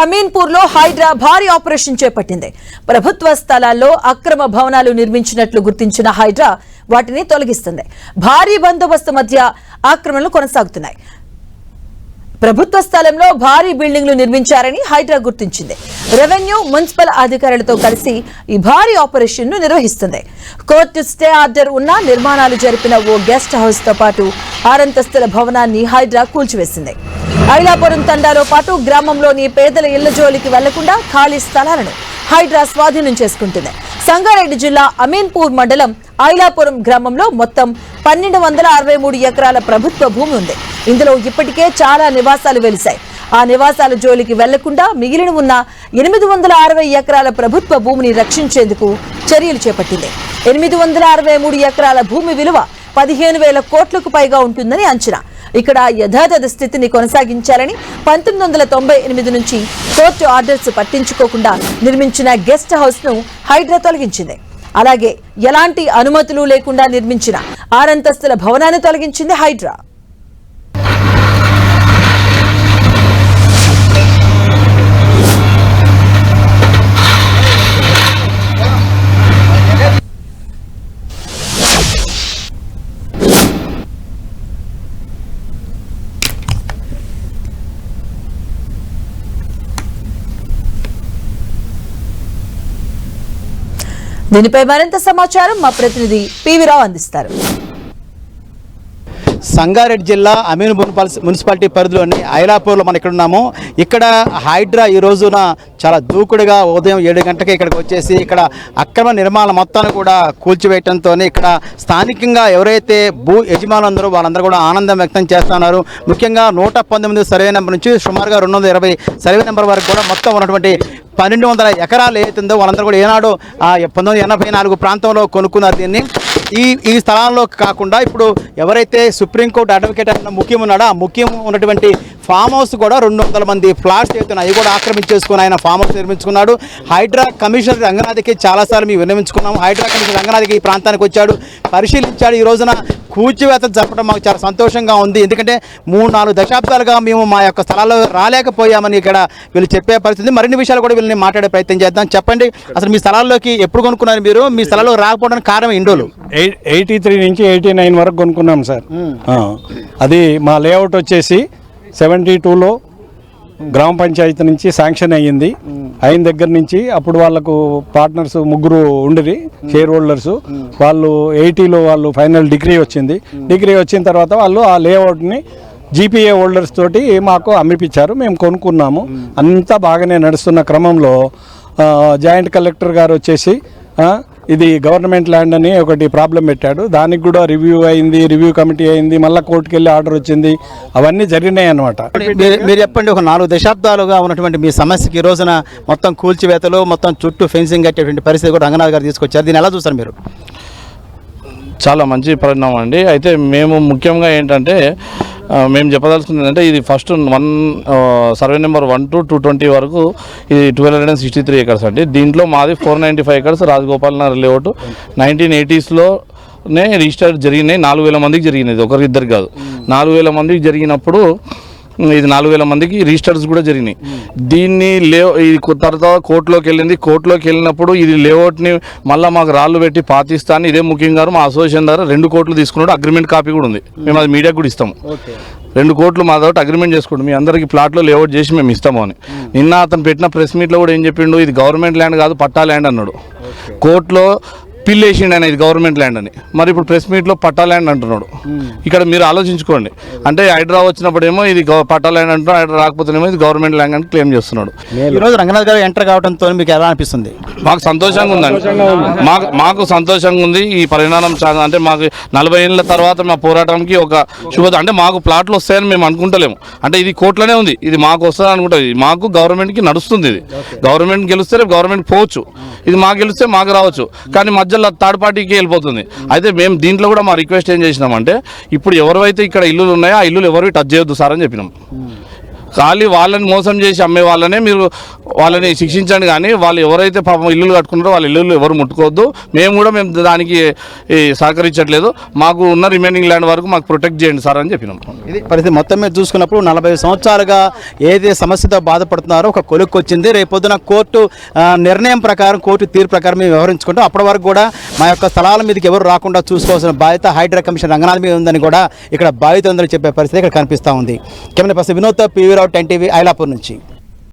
అమీన్పూర్ లో హైడ్రా భారీ ఆపరేషన్ చేపట్టింది. ప్రభుత్వ స్థలాల్లో అక్రమ భవనాలు నిర్మించినట్లు గుర్తించిన హైడ్రా వాటిని తొలగిస్తుంది. భారీ బందోబస్తు మధ్య ఆక్రమణలు కొనసాగుతున్నాయి. ప్రభుత్వ స్థలంలో భారీ బిల్డింగ్లు నిర్మించారని హైడ్రా గుర్తించింది. రెవెన్యూ, మున్సిపల్ అధికారులతో కలిసి ఈ భారీ ఆపరేషన్ ను నిర్వహిస్తుంది. కోర్టు స్టే ఆర్డర్ ఉన్న నిర్మాణాలు జరిపిన ఓ గెస్ట్ హౌస్ తో పాటు 6 అంతస్తుల భవనాన్ని హైడ్రా కూల్చివేసింది. ఐలాపురం తండాలో పాటు గ్రామంలోని పేదల ఇళ్ల జోలికి వెళ్లకుండా ఖాళీ స్థలాలను హైడ్రా స్వాధీనం చేసుకుంటుంది. సంగారెడ్డి జిల్లా అమీన్పూర్ మండలం ఐలాపురం గ్రామంలో మొత్తం 1263 ఎకరాల ప్రభుత్వ భూమి ఉంది. ఇందులో ఇప్పటికే చాలా నివాసాలు వెలిశాయి. ఆ నివాసాల జోలికి వెళ్లకుండా మిగిలిన ఉన్న 860 ఎకరాల ప్రభుత్వ భూమిని రక్షించేందుకు చర్యలు చేపట్టింది. 863 ఎకరాల భూమి విలువ 15,000 కోట్లకు పైగా ఉంటుందని అంచనా. ఇక్కడ యథాతథ స్థితిని కొనసాగించాలని 1998 నుంచి కోర్టు ఆర్డర్స్ పట్టించుకోకుండా నిర్మించిన గెస్ట్ హౌస్ ను హైడ్రా తొలగించింది. అలాగే ఎలాంటి అనుమతులు లేకుండా నిర్మించిన 6 అంతస్తుల భవనాన్ని తొలగించింది హైడ్రా. దీనిపై మరింత సమాచారం మా ప్రతినిధి పివి రావు అందిస్తారు. సంగారెడ్డి జిల్లా అమీన్పూర్ మున్సిపాలిటీ పరిధిలోని ఐలాపూర్లో మనం ఇక్కడ ఉన్నాము. ఇక్కడ హైడ్రా ఈ రోజున చాలా దూకుడుగా ఉదయం 7 గంటలకి ఇక్కడికి వచ్చేసి ఇక్కడ అక్రమ నిర్మాణాల మొత్తాన్ని కూడా కూల్చివేయడంతో ఇక్కడ స్థానికంగా ఎవరైతే భూ యజమానులు అందరూ వాళ్ళందరూ కూడా ఆనందం వ్యక్తం చేస్తున్నారు. ముఖ్యంగా 119 సర్వే నెంబర్ నుంచి సుమారుగా 220 సర్వే నెంబర్ వరకు కూడా మొత్తం ఉన్నటువంటి 1200 ఎకరాలు ఏతుందో వాళ్ళందరూ కూడా ఏనాడు 1984 ప్రాంతంలో కొనుక్కున్నారు దీన్ని. ఈ స్థలాల్లో కాకుండా ఇప్పుడు ఎవరైతే సుప్రీంకోర్టు అడ్వకేట్ అయిన ముఖ్యం ఉన్నాడో ఆ ముఖ్యం ఉన్నటువంటి ఫామ్ హౌస్ కూడా 200 మంది ఫ్లాట్స్ అవుతున్నాయి. అవి కూడా ఆక్రమించేసుకుని ఆయన ఫామ్ హౌస్ నిర్మించుకున్నాడు. హైడ్రా కమిషనర్ రంగనాథ్కి చాలాసార్లు మేము విన్నవించుకున్నాము. హైడ్రా కమిషనర్ రంగనాథ్కి ఈ ప్రాంతానికి వచ్చాడు, పరిశీలించాడు. ఈ రోజున కూల్చివేత జరపడం మాకు చాలా సంతోషంగా ఉంది. ఎందుకంటే 3-4 దశాబ్దాలుగా మేము మా యొక్క స్థలాల్లో రాలేకపోయామని ఇక్కడ వీళ్ళు చెప్పే పరిస్థితి. మరిన్ని విషయాలు కూడా వీళ్ళని మాట్లాడే ప్రయత్నం చేద్దాం. చెప్పండి, అసలు మీ స్థలాల్లోకి ఎప్పుడు కొనుక్కున్నారు మీరు? మీ స్థలాల్లో రాకపోవడానికి కారణం ఇండోలు 83 నుంచి 89 వరకు కొనుక్కున్నాం సార్. అది మా లేఅవుట్ వచ్చేసి 72లో గ్రామ పంచాయతీ నుంచి శాంక్షన్ అయ్యింది. అయిన దగ్గర నుంచి అప్పుడు వాళ్ళకు పార్ట్నర్స్ 3 ఉండిరి షేర్ హోల్డర్స్. వాళ్ళు 80లో వాళ్ళు ఫైనల్ డిగ్రీ వచ్చింది. డిగ్రీ వచ్చిన తర్వాత వాళ్ళు ఆ లేఅవుట్ని జీపీఏ హోల్డర్స్ తోటి మాకు అమ్మిపించారు. మేము కొనుక్కున్నాము. అంతా బాగానే నడుస్తున్న క్రమంలో జాయింట్ కలెక్టర్ గారు వచ్చేసి ఇది గవర్నమెంట్ ల్యాండ్ అని ఒకటి ప్రాబ్లం పెట్టాడు. దానికి కూడా రివ్యూ అయింది, రివ్యూ కమిటీ అయింది, మళ్ళీ కోర్టుకు వెళ్ళి ఆర్డర్ వచ్చింది. అవన్నీ జరిగినాయి అనమాట. మీరు చెప్పండి, ఒక 4 దశాబ్దాలుగా ఉన్నటువంటి మీ సమస్యకి ఈ రోజున మొత్తం కూల్చివేతలు, మొత్తం చుట్టూ ఫెన్సింగ్ కట్టేటువంటి పరిస్థితి కూడా రంగనాథ్ గారు తీసుకొచ్చారు. దీన్ని ఎలా చూస్తారు మీరు? చాలా మంచి పరిణామం అండి. అయితే మేము ముఖ్యంగా ఏంటంటే మేము చెప్పదలుచుకుంది ఏంటంటే ఇది ఫస్ట్ సర్వే నెంబర్ 1 to 220 వరకు ఇది 1263 ఎకర్స్ అండి. దీంట్లో మాది 495 ఎకర్స్ రాజగోపాల్ నగర్ లేఅవుట్ 1980sలోనే రిజిస్టర్ జరిగినాయి. 4000 మందికి జరిగినది, ఒకరిద్దరు కాదు. 4000 మందికి జరిగినప్పుడు ఇది 4000 మందికి రిజిస్టర్స్ కూడా జరిగినాయి. దీన్ని ఇది తర్వాత కోర్టులోకి వెళ్ళింది. కోర్టులోకి వెళ్ళినప్పుడు ఇది లేఅవుట్ని మళ్ళీ మాకు రాళ్ళు పెట్టి పాతిస్తాను. ఇదే ముఖ్యం గారు మా అసోసియేషన్ ద్వారా 2 కోట్లు తీసుకున్నాడు. అగ్రిమెంట్ కాపీ కూడా ఉంది. మేము అది మీడియాకు కూడా ఇస్తాము. 2 కోట్లు మా తోటి అగ్రిమెంట్ చేసుకుంటాం, మీ అందరికీ ప్లాట్లో లేఅవుట్ చేసి మేము ఇస్తాము అని. నిన్న అతను పెట్టిన ప్రెస్ మీట్లో కూడా ఏం చెప్పిండు, ఇది గవర్నమెంట్ ల్యాండ్ కాదు పట్టా ల్యాండ్ అన్నాడు. కోర్టులో పిల్ వేసిండు ఆయన ఇది గవర్నమెంట్ ల్యాండ్ అని. మరి ఇప్పుడు ప్రెస్ మీట్లో పట్టా ల్యాండ్ అంటున్నాడు. ఇక్కడ మీరు ఆలోచించుకోండి. అంటే హైడ్రా వచ్చినప్పుడేమో ఇది పట్టా ల్యాండ్ అంటున్నాడు, హైడ్రా రాకపోతేనేమో ఇది గవర్నమెంట్ ల్యాండ్ అని క్లెయిమ్ చేస్తున్నాడు. ఈరోజు రంగనాథ్ గారు ఎంటర్ కావడంతో మీకు ఎలా అనిపిస్తుంది? మాకు సంతోషంగా ఉందండి. మాకు సంతోషంగా ఉంది ఈ పరిణామం. అంటే మాకు 40 ఏళ్ళ తర్వాత మా పోరాటంకి ఒక శుభత. అంటే మాకు ప్లాట్లు వస్తాయని మేము అనుకుంటలేము. అంటే ఇది కోర్టులోనే ఉంది, ఇది మాకు వస్తుంది అనుకుంటుంది. మాకు గవర్నమెంట్కి నడుస్తుంది. ఇది గవర్నమెంట్ గెలిస్తే గవర్నమెంట్ పోవచ్చు, ఇది మాకు గెలిస్తే మాకు రావచ్చు. కానీ మధ్యలో థర్డ్ పార్టీకి వెళ్ళిపోతుంది. అయితే మేము దీంట్లో కూడా మా రిక్వెస్ట్ ఏం చేసినామంటే, ఇప్పుడు ఎవరైతే ఇక్కడ ఇల్లులు ఉన్నాయో ఆ ఇల్లులు ఎవరు టచ్ చేయొద్దు సార్ అని చెప్పినాం. ఖాళీ వాళ్ళని మోసం చేసి అమ్మే వాళ్ళనే మీరు వాళ్ళని శిక్షించండి, కానీ వాళ్ళు ఎవరైతే పాపం ఇల్లులు కట్టుకున్నారో వాళ్ళ ఇల్లు ఎవరు ముట్టుకోవద్దు. మేము దానికి సహకరించట్లేదు. మాకు ఉన్న రిమైనింగ్ ల్యాండ్ వరకు మాకు ప్రొటెక్ట్ చేయండి సార్ అని చెప్పినాం. ఇది పరిస్థితి మొత్తం మీద చూసుకున్నప్పుడు 40 సంవత్సరాలుగా ఏదైతే సమస్యతో బాధపడుతున్నారో ఒక కొలుక్కి వచ్చింది. రేపొద్దున కోర్టు నిర్ణయం ప్రకారం, కోర్టు తీర్పు ప్రకారం మేము వ్యవహరించుకుంటాం. అప్పటి వరకు కూడా మా యొక్క స్థలాల మీదకి ఎవరు రాకుండా చూసుకోవాల్సిన బాధ్యత హైడ్రా కమిషన్ రంగనాథ్ మీద ఉందని కూడా ఇక్కడ బాధితులందరూ చెప్పే పరిస్థితి ఇక్కడ కనిపిస్తూ ఉంది. కెమెరా పర్సన్ వినోద్, PV రావు, 10 TV, ఐలాపూర్ నుంచి.